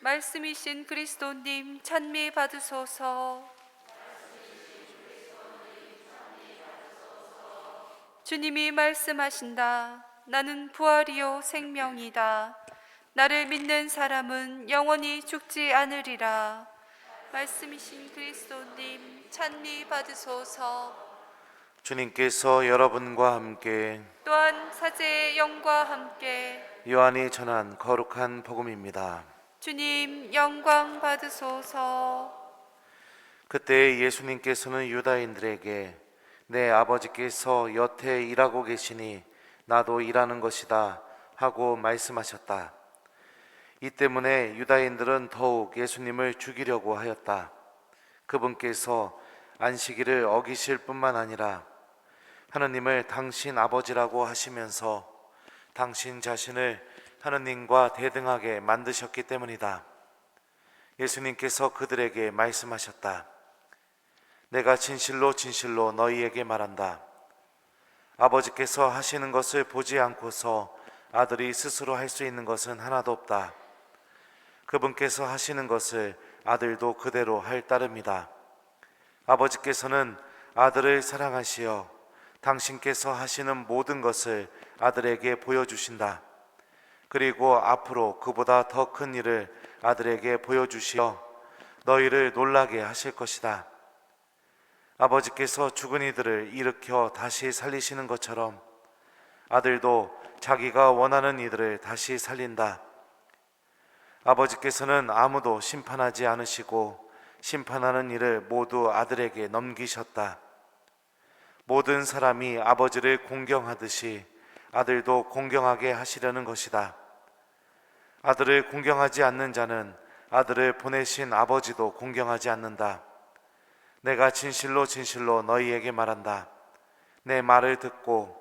말씀이신 그리스도님 찬미 받으소서. 주님이 말씀하신다. 나는 부활이요 생명이다. 나를 믿는 사람은 영원히 죽지 않으리라. 말씀이신 그리스도님 찬미 받으소서. 주님께서 여러분과 함께 또한 사제의 영과 함께 요한이 전한 거룩한 복음입니다. 주님 영광 받으소서. 그때 예수님께서는 유다인들에게 내 아버지께서 여태 일하고 계시니 나도 일하는 것이다 하고 말씀하셨다. 이 때문에 유다인들은 더욱 예수님을 죽이려고 하였다. 그분께서 안식일을 어기실 뿐만 아니라 하느님을 당신 아버지라고 하시면서 당신 자신을 하느님과 대등하게 만드셨기 때문이다. 예수님께서 그들에게 말씀하셨다. 내가 진실로 진실로 너희에게 말한다. 아버지께서 하시는 것을 보지 않고서 아들이 스스로 할 수 있는 것은 하나도 없다. 그분께서 하시는 것을 아들도 그대로 할 따름이다. 아버지께서는 아들을 사랑하시어 당신께서 하시는 모든 것을 아들에게 보여주신다. 그리고 앞으로 그보다 더 큰 일을 아들에게 보여주시어 너희를 놀라게 하실 것이다. 아버지께서 죽은 이들을 일으켜 다시 살리시는 것처럼 아들도 자기가 원하는 이들을 다시 살린다. 아버지께서는 아무도 심판하지 않으시고 심판하는 일을 모두 아들에게 넘기셨다. 모든 사람이 아버지를 공경하듯이 아들도 공경하게 하시려는 것이다. 아들을 공경하지 않는 자는 아들을 보내신 아버지도 공경하지 않는다. 내가 진실로 진실로 너희에게 말한다. 내 말을 듣고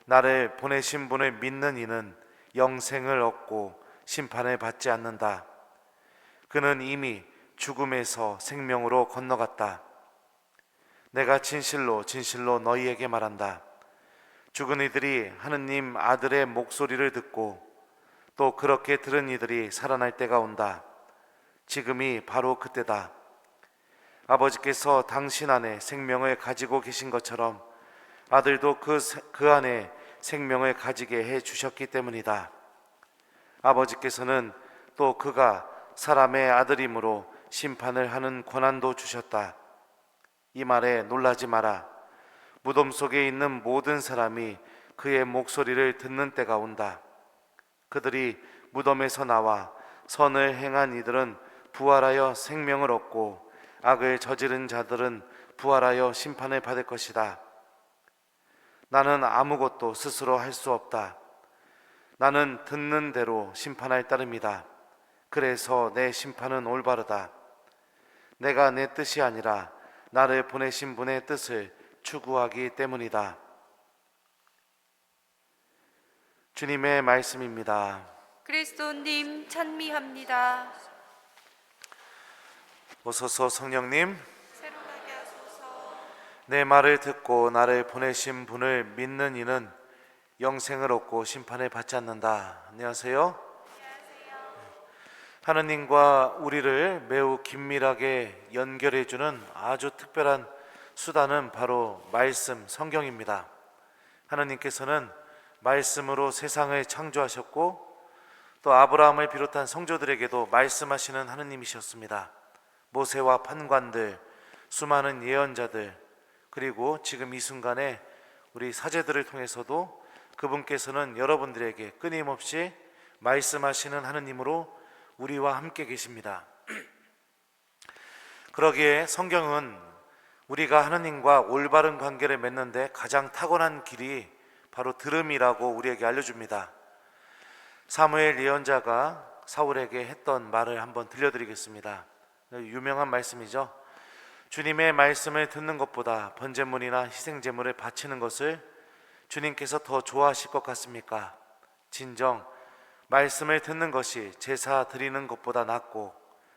나를 보내신 분을 믿는 이는 영생을 얻고 심판을 받지 않는다. 그는 이미 죽음에서 생명으로 건너갔다. 내가 진실로 진실로 너희에게 말한다. 죽은 이들이 하느님 아들의 목소리를 듣고 또 그렇게 들은 이들이 살아날 때가 온다. 지금이 바로 그때다. 아버지께서 당신 안에 생명을 가지고 계신 것처럼 아들도 그 안에 생명을 가지게 해 주셨기 때문이다. 아버지께서는 또 그가 사람의 아들이므로 심판을 하는 권한도 주셨다. 이 말에 놀라지 마라. 무덤 속에 있는 모든 사람이 그의 목소리를 듣는 때가 온다. 그들이 무덤에서 나와 선을 행한 이들은 부활하여 생명을 얻고 악을 저지른 자들은 부활하여 심판을 받을 것이다. 나는 아무것도 스스로 할 수 없다. 나는 듣는 대로 심판할 따름이다. 그래서 내 심판은 올바르다. 내가 내 뜻이 아니라 나를 보내신 분의 뜻을 추구하기 때문이다. 주님의 말씀입니다. 그리스도님 찬미합니다. 오소서 성령님, 새로나게 하소서. 내 말을 듣고 나를 보내신 분을 믿는 이는 영생을 얻고 심판을 받지 않는다. 안녕하세요. 하느님과 우리를 매우 긴밀하게 연결해주는 아주 특별한 수단은 바로 말씀, 성경입니다. 하느님께서는 말씀으로 세상을 창조하셨고 또 아브라함을 비롯한 성조들에게도 말씀하시는 하느님이셨습니다. 모세와 판관들, 수많은 예언자들, 그리고 지금 이 순간에 우리 사제들을 통해서도 그분께서는 여러분들에게 끊임없이 말씀하시는 하느님으로 우리와 함께 계십니다. 그러기에 성경은 우리가 하느님과 올바른 관계를 맺는데 가장 타고난 길이 바로 들음이라고 우리에게 알려줍니다. 사무엘 예언자가 사울에게 했던 말을 한번 들려드리겠습니다. 유명한 말씀이죠. 주님의 말씀을 듣는 것보다 번제물이나 희생제물을 바치는 것을 주님께서 더 좋아하실 것 같습니까? 진정 말씀을 듣는 것이 제사 드리는 것보다 낫고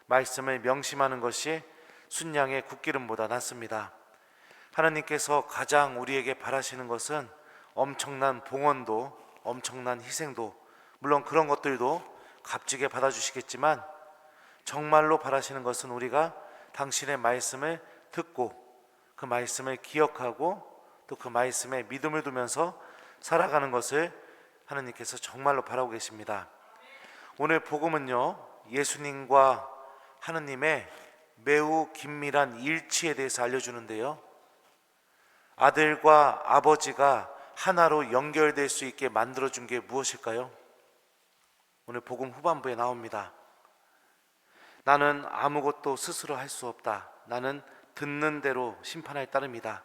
말씀을 명심하는 것이 순양의 굿기름보다 낫습니다. 하나님께서 가장 우리에게 바라시는 것은 엄청난 봉헌도, 엄청난 희생도, 물론 그런 것들도 값지게 받아주시겠지만 정말로 바라시는 것은 우리가 당신의 말씀을 듣고 그 말씀을 기억하고 또 그 말씀에 믿음을 두면서 살아가는 것을 하나님께서 정말로 바라고 계십니다. 오늘 복음은요, 예수님과 하느님의 매우 긴밀한 일치에 대해서 알려주는데요, 아들과 아버지가 하나로 연결될 수 있게 만들어준 게 무엇일까요? 오늘 복음 후반부에 나옵니다. 나는 아무것도 스스로 할 수 없다. 나는 듣는 대로 심판할 따름이다.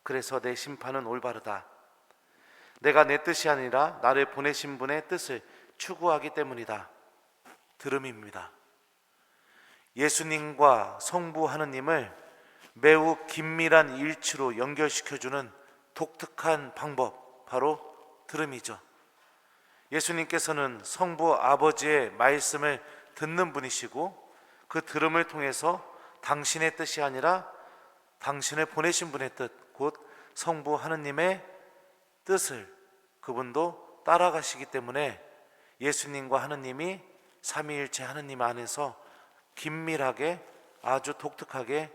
그래서 내 심판은 올바르다. 내가 내 뜻이 아니라 나를 보내신 분의 뜻을 추구하기 때문이다. 들음입니다. 예수님과 성부 하느님을 매우 긴밀한 일치로 연결시켜주는 독특한 방법, 바로 들음이죠. 예수님께서는 성부 아버지의 말씀을 듣는 분이시고 그 들음을 통해서 당신의 뜻이 아니라 당신을 보내신 분의 뜻, 곧 성부 하느님의 뜻을 그분도 따라가시기 때문에 예수님과 하느님이 삼위일체 하느님 안에서 긴밀하게 아주 독특하게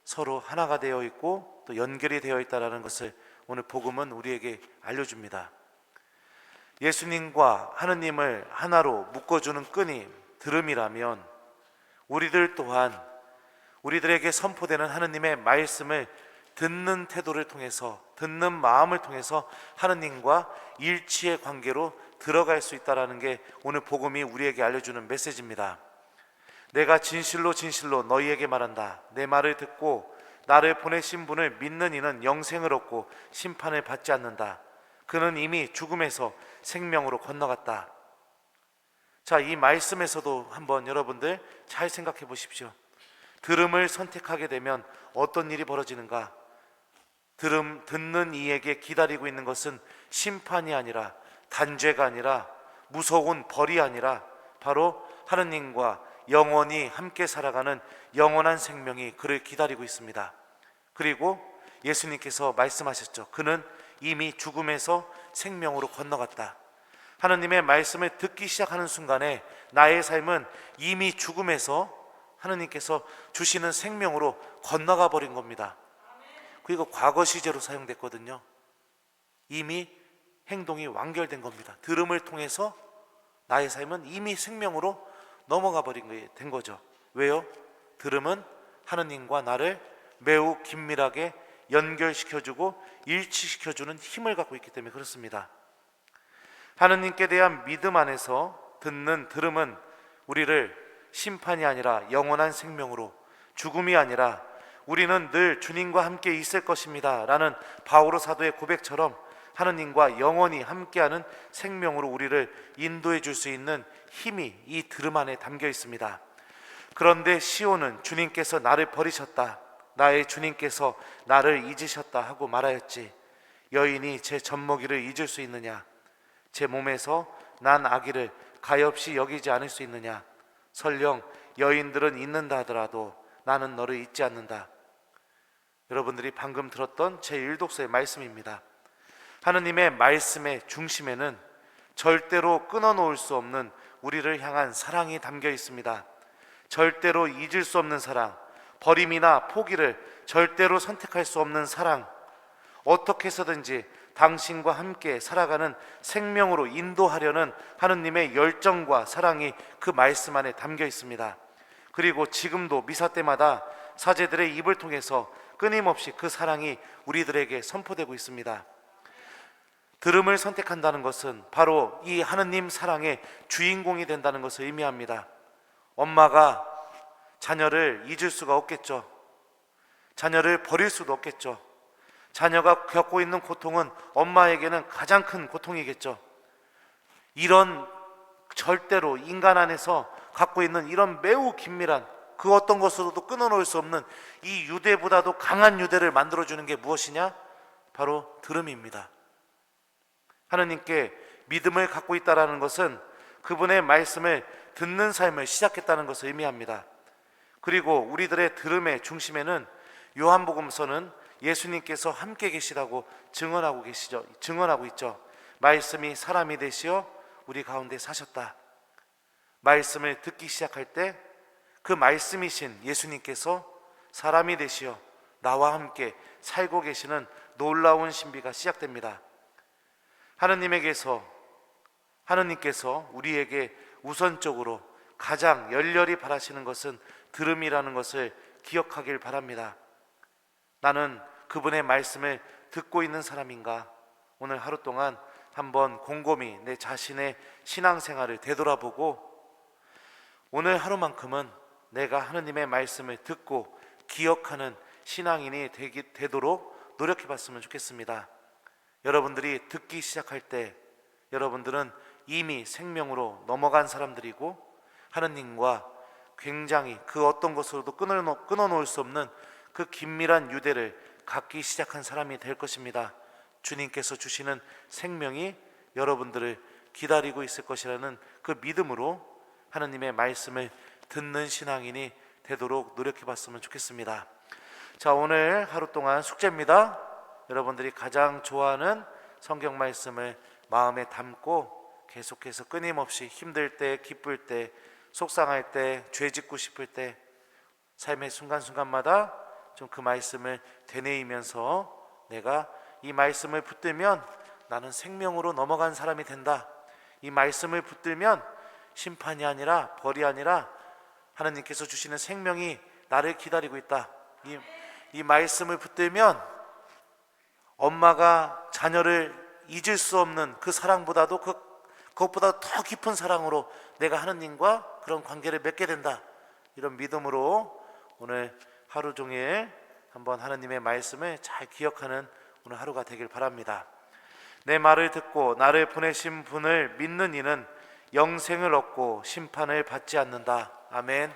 서로 하나가 되어 있고 또 연결이 되어 있다는 것을 오늘 복음은 우리에게 알려줍니다. 예수님과 하느님을 하나로 묶어주는 끈이 들음이라면 우리들 또한 우리들에게 선포되는 하느님의 말씀을 듣는 태도를 통해서, 듣는 마음을 통해서 하느님과 일치의 관계로 들어갈 수 있다는 게 오늘 복음이 우리에게 알려주는 메시지입니다. 내가 진실로 진실로 너희에게 말한다. 내 말을 듣고 나를 보내신 분을 믿는 이는 영생을 얻고 심판을 받지 않는다. 그는 이미 죽음에서 생명으로 건너갔다. 자, 이 말씀에서도 한번 여러분들 잘 생각해 보십시오. 들음을 선택하게 되면 어떤 일이 벌어지는가? 듣는 이에게 기다리고 있는 것은 심판이 아니라, 단죄가 아니라, 무서운 벌이 아니라 바로 하느님과 영원히 함께 살아가는 영원한 생명이 그를 기다리고 있습니다. 그리고 예수님께서 말씀하셨죠. 그는 이미 죽음에서 생명으로 건너갔다. 하느님의 말씀을 듣기 시작하는 순간에 나의 삶은 이미 죽음에서 하느님께서 주시는 생명으로 건너가 버린 겁니다. 그리고 과거 시제로 사용됐거든요. 이미 행동이 완결된 겁니다. 들음을 통해서 나의 삶은 이미 생명으로 넘어가 버린 게 된 거죠. 왜요? 들음은 하느님과 나를 매우 긴밀하게 연결시켜주고 일치시켜주는 힘을 갖고 있기 때문에 그렇습니다. 하느님께 대한 믿음 안에서 듣는 들음은 우리를 심판이 아니라 영원한 생명으로, 죽음이 아니라 우리는 늘 주님과 함께 있을 것입니다 라는 바오로 사도의 고백처럼 하느님과 영원히 함께하는 생명으로 우리를 인도해 줄 수 있는 힘이 이 들음 안에 담겨 있습니다. 그런데 시온은 주님께서 나를 버리셨다, 나의 주님께서 나를 잊으셨다 하고 말하였지. 여인이 제 젖먹이를 잊을 수 있느냐? 제 몸에서 난 아기를 가엾이 여기지 않을 수 있느냐? 설령 여인들은 잊는다 하더라도 나는 너를 잊지 않는다. 여러분들이 방금 들었던 제1독서의 말씀입니다. 하느님의 말씀의 중심에는 절대로 끊어놓을 수 없는 우리를 향한 사랑이 담겨 있습니다. 절대로 잊을 수 없는 사랑, 버림이나 포기를 절대로 선택할 수 없는 사랑, 어떻게 해서든지 당신과 함께 살아가는 생명으로 인도하려는 하느님의 열정과 사랑이 그 말씀 안에 담겨 있습니다. 그리고 지금도 미사 때마다 사제들의 입을 통해서 끊임없이 그 사랑이 우리들에게 선포되고 있습니다. 들음을 선택한다는 것은 바로 이 하느님 사랑의 주인공이 된다는 것을 의미합니다. 엄마가 자녀를 잊을 수가 없겠죠. 자녀를 버릴 수도 없겠죠. 자녀가 겪고 있는 고통은 엄마에게는 가장 큰 고통이겠죠. 이런 절대로 인간 안에서 갖고 있는 이런 매우 긴밀한 그 어떤 것으로도 끊어놓을 수 없는 이 유대보다도 강한 유대를 만들어주는 게 무엇이냐? 바로 들음입니다. 하느님께 믿음을 갖고 있다는 것은 그분의 말씀을 듣는 삶을 시작했다는 것을 의미합니다. 그리고 우리들의 들음의 중심에는 요한복음서는 예수님께서 함께 계시다고 증언하고 있죠. 말씀이 사람이 되시어 우리 가운데 사셨다. 말씀을 듣기 시작할 때 그 말씀이신 예수님께서 사람이 되시어 나와 함께 살고 계시는 놀라운 신비가 시작됩니다. 하느님께서 우리에게 우선적으로 가장 열렬히 바라시는 것은 들음이라는 것을 기억하길 바랍니다. 나는 그분의 말씀을 듣고 있는 사람인가? 오늘 하루 동안 한번 곰곰이 내 자신의 신앙생활을 되돌아보고 오늘 하루만큼은 내가 하느님의 말씀을 듣고 기억하는 신앙인이 되도록 노력해 봤으면 좋겠습니다. 여러분들이 듣기 시작할 때 여러분들은 이미 생명으로 넘어간 사람들이고 하느님과 굉장히 그 어떤 것으로도 끊어놓을 수 없는 그 긴밀한 유대를 갖기 시작한 사람이 될 것입니다. 주님께서 주시는 생명이 여러분들을 기다리고 있을 것이라는 그 믿음으로 하느님의 말씀을 듣는 신앙인이 되도록 노력해 봤으면 좋겠습니다. 자, 오늘 하루 동안 숙제입니다. 여러분들이 가장 좋아하는 성경 말씀을 마음에 담고 계속해서 끊임없이 힘들 때, 기쁠 때, 속상할 때, 죄 짓고 싶을 때 삶의 순간순간마다 좀 그 말씀을 되뇌이면서 내가 이 말씀을 붙들면 나는 생명으로 넘어간 사람이 된다. 이 말씀을 붙들면 심판이 아니라 벌이 아니라 하나님께서 주시는 생명이 나를 기다리고 있다. 이 말씀을 붙들면 엄마가 자녀를 잊을 수 없는 그 사랑보다도 그것보다 더 깊은 사랑으로 내가 하느님과 그런 관계를 맺게 된다. 이런 믿음으로 오늘 하루 종일 한번 하느님의 말씀을 잘 기억하는 오늘 하루가 되길 바랍니다. 내 말을 듣고 나를 보내신 분을 믿는 이는 영생을 얻고 심판을 받지 않는다. 아멘.